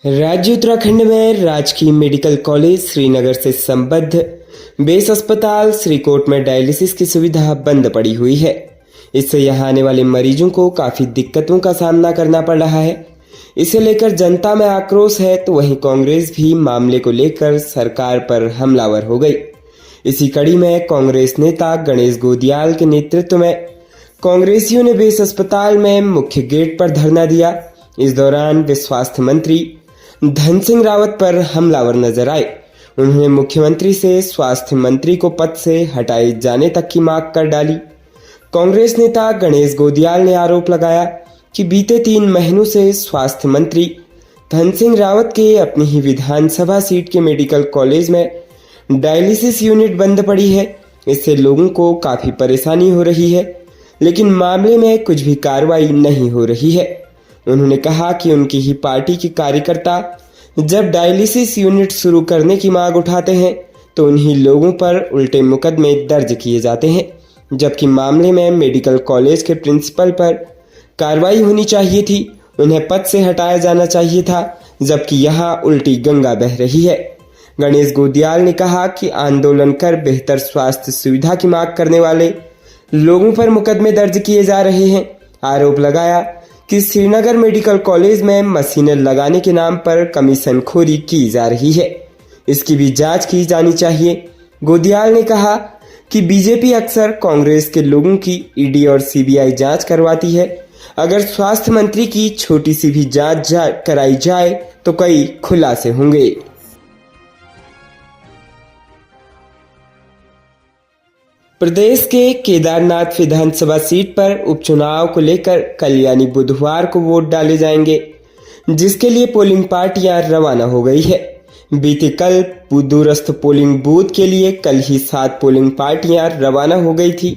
राज्य उत्तराखंड में राजकीय मेडिकल कॉलेज श्रीनगर से संबद्ध बेस अस्पताल श्रीकोट में डायलिसिस की सुविधा बंद पड़ी हुई है। इससे यहां आने वाले मरीजों को काफी दिक्कतों का सामना करना पड़ रहा है। इसे लेकर जनता में आक्रोश है, तो वहीं कांग्रेस भी मामले को लेकर सरकार पर हमलावर हो गई। इसी कड़ी में कांग्रेस नेता गणेश गोदियाल के नेतृत्व में कांग्रेसियों ने बेस अस्पताल में मुख्य गेट पर धरना दिया। इस दौरान वे स्वास्थ्य मंत्री धन सिंह रावत पर हमलावर नजर आए। उन्होंने मुख्यमंत्री से स्वास्थ्य मंत्री को पद से हटाए जाने तक की मांग कर डाली। कांग्रेस नेता गणेश गोदियाल ने आरोप लगाया कि बीते 3 महीनों से स्वास्थ्य मंत्री धन सिंह रावत के अपनी ही विधानसभा सीट के मेडिकल कॉलेज में डायलिसिस यूनिट बंद पड़ी है। इससे लोगों को काफी परेशानी हो रही है, लेकिन मामले में कुछ भी कार्रवाई नहीं हो रही है। उन्होंने कहा कि उनकी ही पार्टी के कार्यकर्ता जब डायलिसिस यूनिट शुरू करने की मांग उठाते हैं तो उन्हीं लोगों पर उल्टे मुकदमे दर्ज किए जाते हैं, जबकि मामले में मेडिकल कॉलेज के प्रिंसिपल पर कार्रवाई होनी चाहिए थी। उन्हें पद से हटाया जाना चाहिए था, जबकि यहाँ उल्टी गंगा बह रही है। गणेश गोदियाल ने कहा कि आंदोलन कर बेहतर स्वास्थ्य सुविधा की मांग करने वाले लोगों पर मुकदमे दर्ज किए जा रहे हैं। आरोप लगाया कि श्रीनगर मेडिकल कॉलेज में मशीनें लगाने के नाम पर कमीशनखोरी की जा रही है। इसकी भी जांच की जानी चाहिए। गोदियाल ने कहा कि बीजेपी अक्सर कांग्रेस के लोगों की ईडी और सीबीआई जांच करवाती है। अगर स्वास्थ्य मंत्री की छोटी सी भी जांच कराई जाए तो कई खुलासे होंगे। प्रदेश के केदारनाथ विधानसभा सीट पर उपचुनाव को लेकर कल यानी बुधवार को वोट डाले जाएंगे, जिसके लिए पोलिंग पार्टियां रवाना हो गई है। बीते कल दूरस्थ पोलिंग बूथ के लिए कल ही 7 पोलिंग पार्टियां रवाना हो गई थी,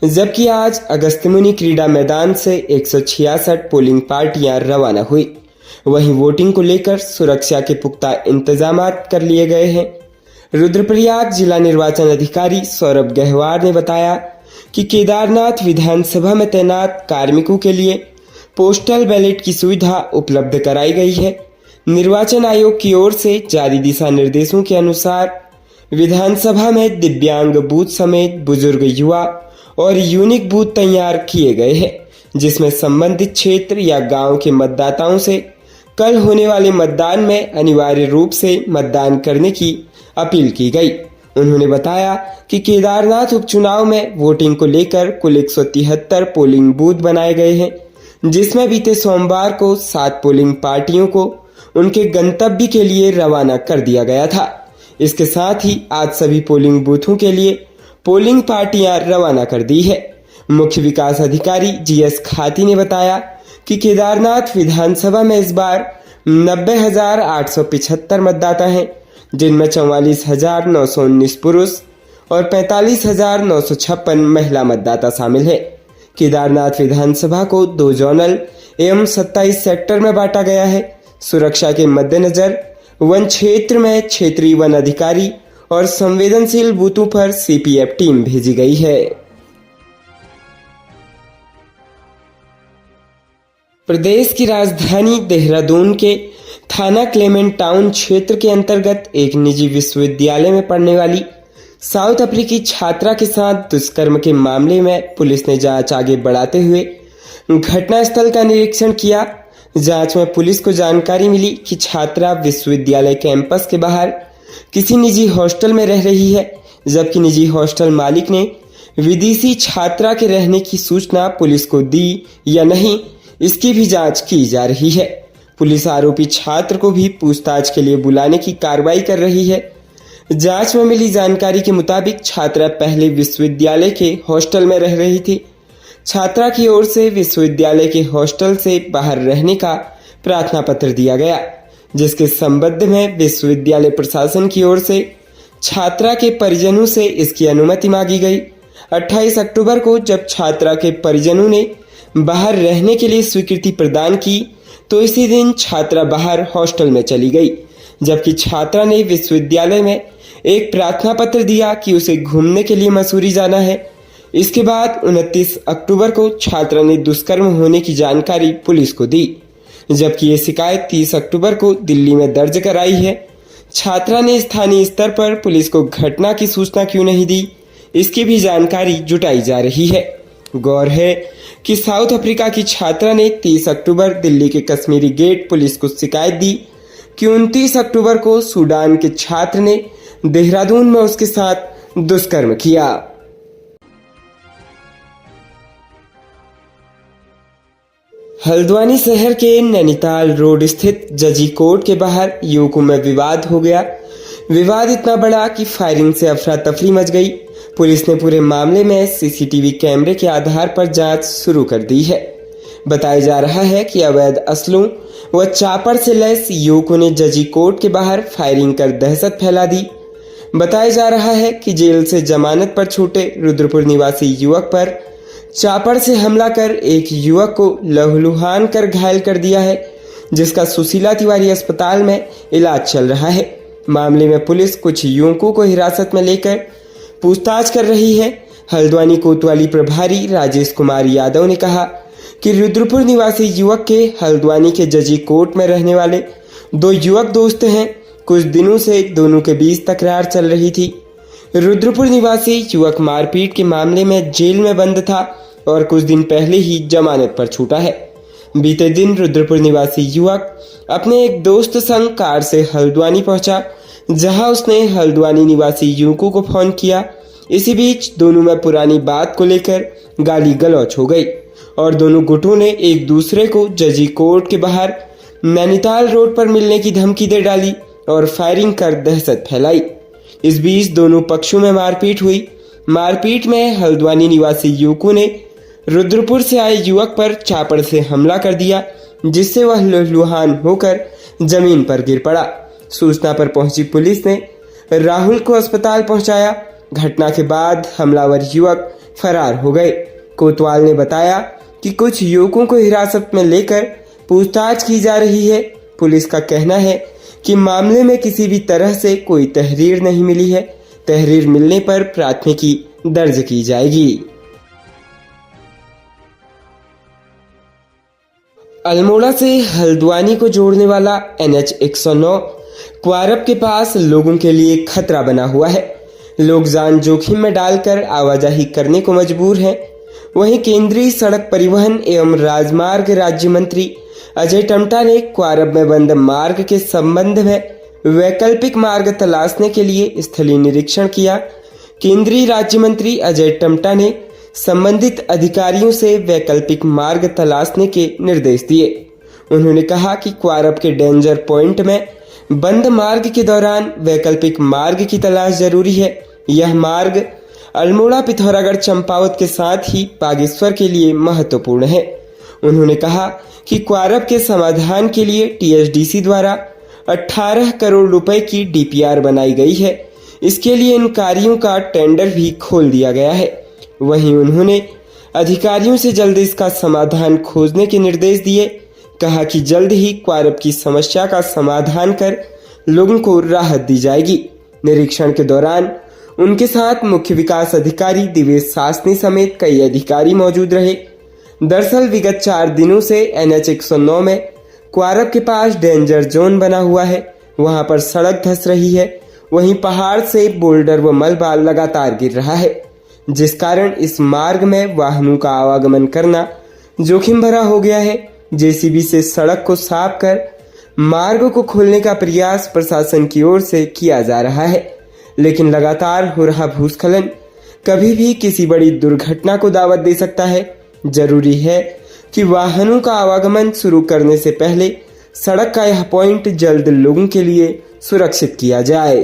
जबकि आज अगस्त्यमुनि क्रीड़ा मैदान से 166 पोलिंग पार्टियां रवाना हुई। वहीं वोटिंग को लेकर सुरक्षा के पुख्ता इंतजाम कर लिए गए हैं। रुद्रप्रयाग जिला निर्वाचन अधिकारी सौरभ गहवार ने बताया कि केदारनाथ विधानसभा में तैनात कार्मिकों के लिए पोस्टल बैलेट की सुविधा उपलब्ध कराई गई है। निर्वाचन आयोग की ओर से जारी दिशा निर्देशों के अनुसार विधानसभा में दिव्यांग बूथ समेत बुजुर्ग, युवा और यूनिक बूथ तैयार किए गए हैं, जिसमें संबंधित क्षेत्र या गांव के मतदाताओं से कल होने वाले मतदान में अनिवार्य रूप से मतदान करने की अपील की गई। उन्होंने बताया कि केदारनाथ उपचुनाव में वोटिंग को लेकर कुल 173 पोलिंग बूथ बनाए गए हैं, जिसमें बीते सोमवार को 7 पोलिंग पार्टियों को उनके गंतव्य के लिए रवाना कर दिया गया था। इसके साथ ही आज सभी पोलिंग बूथों के लिए पोलिंग पार्टियां रवाना कर दी है। मुख्य विकास अधिकारी जीएस खाती ने बताया कि केदारनाथ विधानसभा में इस बार 90,875 मतदाता हैं, जिनमें 44,919 पुरुष और 45,956 महिला मतदाता शामिल है। केदारनाथ विधानसभा को 2 जोनल एवं 27 सेक्टर में बांटा गया है। सुरक्षा के मद्देनजर वन क्षेत्र में क्षेत्रीय वन अधिकारी और संवेदनशील बूथों पर सीपीएफ टीम भेजी गई है। प्रदेश की राजधानी देहरादून के थाना क्लेमेंट टाउन क्षेत्र के अंतर्गत एक निजी विश्वविद्यालय में पढ़ने वाली साउथ अफ्रीकी छात्रा के साथ दुष्कर्म के मामले में पुलिस ने जांच आगे बढ़ाते हुए घटनास्थल का निरीक्षण किया। जांच में पुलिस को जानकारी मिली कि छात्रा विश्वविद्यालय कैंपस के बाहर किसी निजी हॉस्टल में रह रही है, जबकि निजी हॉस्टल मालिक ने विदेशी छात्रा के रहने की सूचना पुलिस को दी या नहीं, इसकी भी जांच की जा रही है। पुलिस आरोपी छात्र को भी पूछताछ के लिए बुलाने की कार्रवाई कर रही है। जांच में मिली जानकारी के मुताबिक छात्रा पहले विश्वविद्यालय के हॉस्टल में रह रही थी। छात्रा की ओर से विश्वविद्यालय के हॉस्टल से बाहर रहने का प्रार्थना पत्र दिया गया, जिसके संबंध में विश्वविद्यालय प्रशासन की ओर से छात्रा के परिजनों से इसकी अनुमति मांगी गई। 28 अक्टूबर को जब छात्रा के परिजनों ने बाहर रहने के लिए स्वीकृति प्रदान की तो इसी दिन छात्रा बाहर हॉस्टल में चली गई, जबकि छात्रा ने विश्वविद्यालय में एक प्रार्थना पत्र दिया कि उसे घूमने के लिए मसूरी जाना है। इसके बाद 29 अक्टूबर को छात्रा ने दुष्कर्म होने की जानकारी पुलिस को दी। जबकि ये शिकायत 30 अक्टूबर को दिल्ली में दर्ज कराई है। छात्रा ने स्थानीय स्तर पर पुलिस को घटना की सूचना क्यों नहीं दी, इसकी भी जानकारी जुटाई जा रही है। गौर है कि साउथ अफ्रीका की छात्रा ने 30 अक्टूबर दिल्ली के कश्मीरी गेट पुलिस को शिकायत दी कि 29 अक्टूबर को सूडान के छात्र ने देहरादून में उसके साथ दुष्कर्म किया। हल्द्वानी शहर के नैनीताल रोड स्थित जजी कोर्ट के बाहर युवकों में विवाद हो गया। विवाद इतना बड़ा कि फायरिंग से अफरा तफरी मच गई। पुलिस ने पूरे मामले में सीसीटीवी कैमरे के आधार पर जांच शुरू कर दी है। बताया जा रहा है कि अवैध असलों व चापर से लैस युवकों ने जजी कोर्ट के बाहर फायरिंग कर दहशत फैला दी। बताया जा रहा है कि जेल से जमानत पर छूटे रुद्रपुर निवासी युवक पर चापर से हमला कर एक युवक को लहूलुहान कर घायल कर दिया है, जिसका सुशीला तिवारी अस्पताल में इलाज चल रहा है। मामले में पुलिस कुछ युवकों को हिरासत में लेकर पूछताछ कर रही है। हल्द्वानी कोतवाली प्रभारी राजेश कुमार यादव ने कहा कि रुद्रपुर निवासी युवक के हल्द्वानी के जजी कोर्ट में रहने वाले 2 युवक दोस्त हैं। कुछ दिनों से दोनों के बीच तकरार चल रही थी। रुद्रपुर निवासी युवक मारपीट के मामले में जेल में बंद था और कुछ दिन पहले ही जमानत पर छूटा है। बीते दिन रुद्रपुर निवासी युवक अपने एक दोस्त संग कार से हल्द्वानी पहुंचा, जहां उसने हल्द्वानी निवासी युवकों को फोन किया। इसी बीच दोनों में पुरानी बात को लेकर गाली गलौच हो गई और दोनों गुटों ने एक दूसरे को जजी कोर्ट के बाहर नैनीताल रोड पर मिलने की धमकी दे डाली और फायरिंग कर दहशत फैलाई। इस बीच दोनों पक्षों में मारपीट हुई। मारपीट में हल्द्वानी निवासी युवकों ने रुद्रपुर से आए युवक पर चापड़ से हमला कर दिया, जिससे वह लहूलुहान होकर जमीन पर गिर पड़ा। सूचना पर पहुंची पुलिस ने राहुल को अस्पताल पहुंचाया। घटना के बाद हमलावर युवक फरार हो गए। कोतवाल ने बताया कि कुछ युवकों को हिरासत में लेकर पूछताछ की जा रही है। पुलिस का कहना है कि मामले में किसी भी तरह से कोई तहरीर नहीं मिली है। तहरीर मिलने पर प्राथमिकी दर्ज की जाएगी। अल्मोड़ा से हल्द्वानी को जोड़ने वाला NH 109 क्वारब के पास लोगों के लिए खतरा बना हुआ है। लोग जान जोखिम में डालकर आवाजाही करने को मजबूर हैं। वहीं केंद्रीय सड़क परिवहन एवं राजमार्ग राज्य मंत्री अजय टम्टा ने क्वारब में बंद मार्ग के संबंध में वैकल्पिक मार्ग तलाशने के लिए स्थलीय निरीक्षण किया। केंद्रीय राज्य मंत्री अजय टम्टा ने संबंधित अधिकारियों से वैकल्पिक मार्ग तलाशने के निर्देश दिए। उन्होंने कहा कि क्वारब के डेंजर पॉइंट में बंद मार्ग के दौरान वैकल्पिक मार्ग की तलाश जरूरी है। यह मार्ग अल्मोड़ा पिथौरागढ़ चंपावत के साथ ही बागेश्वर के लिए महत्वपूर्ण है। उन्होंने कहा कि क्वारब के समाधान के लिए TSDC द्वारा 18 करोड़ रुपए की DPR बनाई गई है। इसके लिए इन कार्यों का टेंडर भी खोल दिया गया है। वहीं उन्होंने अधिकारियों से जल्द इसका समाधान खोजने के निर्देश दिए। कहा कि जल्द ही क्वारब की समस्या का समाधान कर लोगों को राहत दी जाएगी। निरीक्षण के दौरान उनके साथ मुख्य विकास अधिकारी दिवेश सासनी समेत कई अधिकारी मौजूद रहे। दरअसल विगत 4 दिनों से NH 109 में क्वारब के पास डेंजर जोन बना हुआ है। वहां पर सड़क धंस रही है। वहीं पहाड़ से बोल्डर व मलबा लगातार गिर रहा है, जिस कारण इस मार्ग में वाहनों का आवागमन करना जोखिम भरा हो गया है। JCB से सड़क को साफ कर मार्ग को खोलने का प्रयास प्रशासन की ओर से किया जा रहा है, लेकिन लगातार हो रहा भूस्खलन कभी भी किसी बड़ी दुर्घटना को दावत दे सकता है। जरूरी है कि वाहनों का आवागमन शुरू करने से पहले सड़क का यह पॉइंट जल्द लोगों के लिए सुरक्षित किया जाए।